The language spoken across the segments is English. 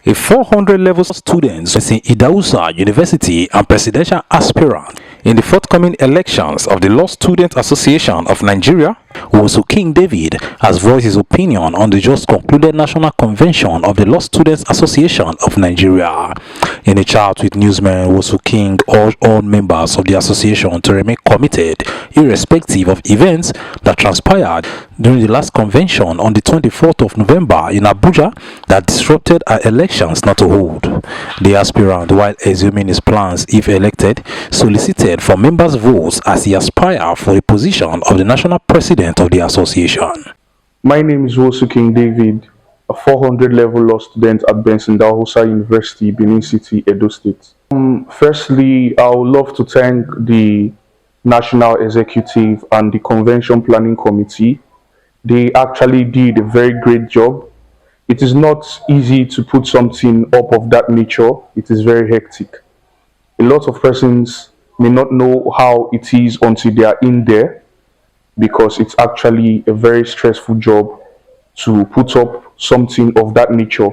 A 400-level students in Idausa University and presidential aspirant in the forthcoming elections of the Law Student Association of Nigeria, Wosu King David has voiced his opinion on the just concluded National Convention of the Law Students Association of Nigeria. In a chat with newsmen, Wosu King urged all members of the association to remain committed irrespective of events that transpired during the last convention on the 24th of November in Abuja that disrupted our elections not to hold. The aspirant, while assuming his plans if elected, solicited for members' votes as he aspired for the position of the national president of the association. My name is Wosu King David, a 400-level law student at Benson Dahosa University, Benin City, Edo State. Firstly, I would love to thank the National Executive and the Convention Planning Committee. They actually did a very great job. It is not easy to put something up of that nature. It is very hectic. A lot of persons may not know how it is until they are in there, because it's actually a very stressful job to put up something of that nature.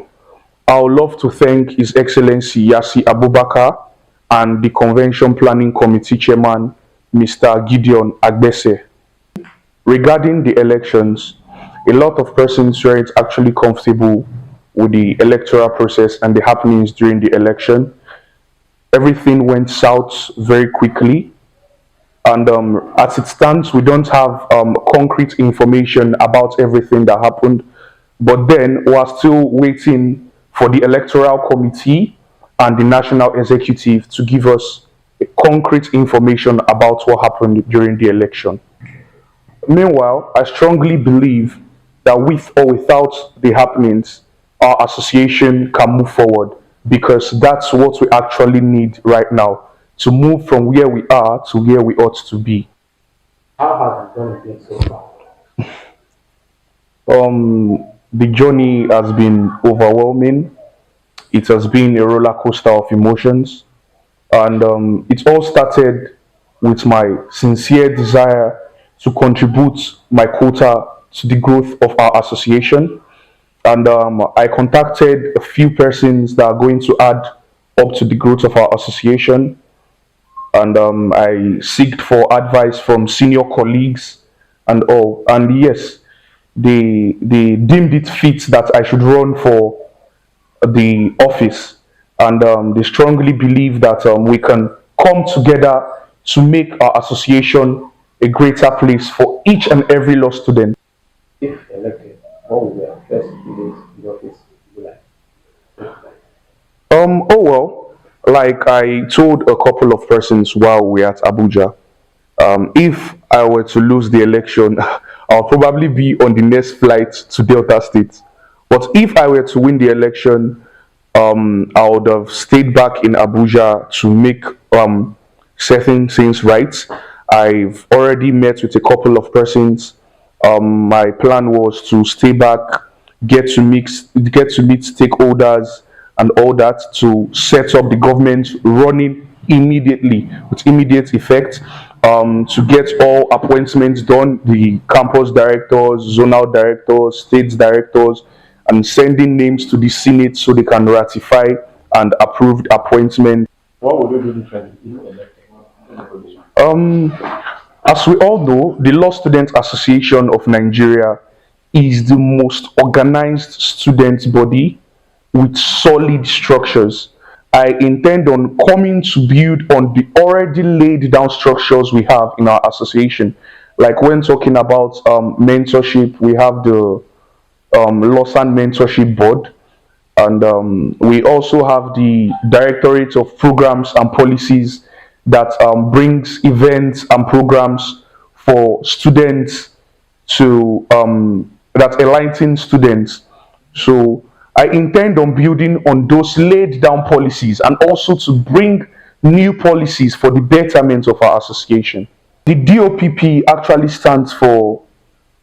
I would love to thank His Excellency Yasi Abubakar and the Convention Planning Committee Chairman, Mr. Gideon Agbese. Regarding the elections, a lot of persons weren't actually comfortable with the electoral process and the happenings during the election. Everything went south very quickly, and as it stands, we don't have concrete information about everything that happened, but then we are still waiting for the electoral committee and the national executive to give us concrete information about what happened during the election. Meanwhile, I strongly believe that with or without the happenings, our association can move forward, because that's what we actually need right now, to move from where we are to where we ought to be. How has the journey been so far? The journey has been overwhelming. It has been a roller coaster of emotions, and it all started with my sincere desire to contribute my quota to the growth of our association. And I contacted a few persons that are going to add up to the growth of our association. And I sought for advice from senior colleagues and all. And yes, they deemed it fit that I should run for the office. And they strongly believe that we can come together to make our association a greater place for each and every law student. If elected, what will your first few days in the office be like? Oh well, like I told a couple of persons while we were at Abuja, if I were to lose the election, I'll probably be on the next flight to Delta State. But if I were to win the election, I would have stayed back in Abuja to make certain things right. I've already met with a couple of persons. My plan was to stay back, get to meet stakeholders and all that, to set up the government running immediately with immediate effect, to get all appointments done, the campus directors, zonal directors, state directors, and sending names to the Senate so they can ratify and approve the appointment. What would you do differently if you elected? As we all know, the Law Student Association of Nigeria is the most organized student body with solid structures. I intend on coming to build on the already laid down structures we have in our association. Like when talking about mentorship, we have the Lausanne Mentorship Board, and we also have the Directorate of Programs and Policies that brings events and programs for students to that enlighten students. So I intend on building on those laid down policies and also to bring new policies for the betterment of our association. The DOPP actually stands for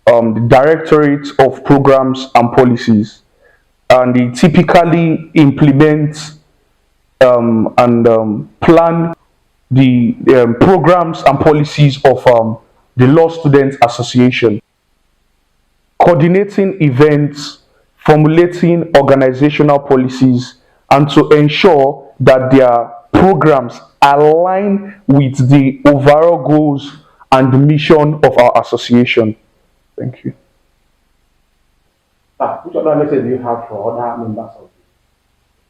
the Directorate of Programs and Policies, and they typically implement and plan the programs and policies of the Law Student Association, coordinating events, formulating organizational policies, and to ensure that their programs align with the overall goals and mission of our association. Thank you. Which other message do you have for other members of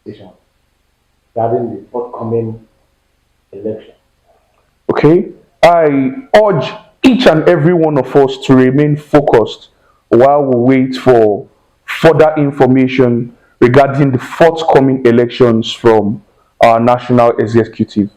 the station regarding the forthcoming election? Okay, I urge each and every one of us to remain focused while we wait for further information regarding the forthcoming elections from our national executive.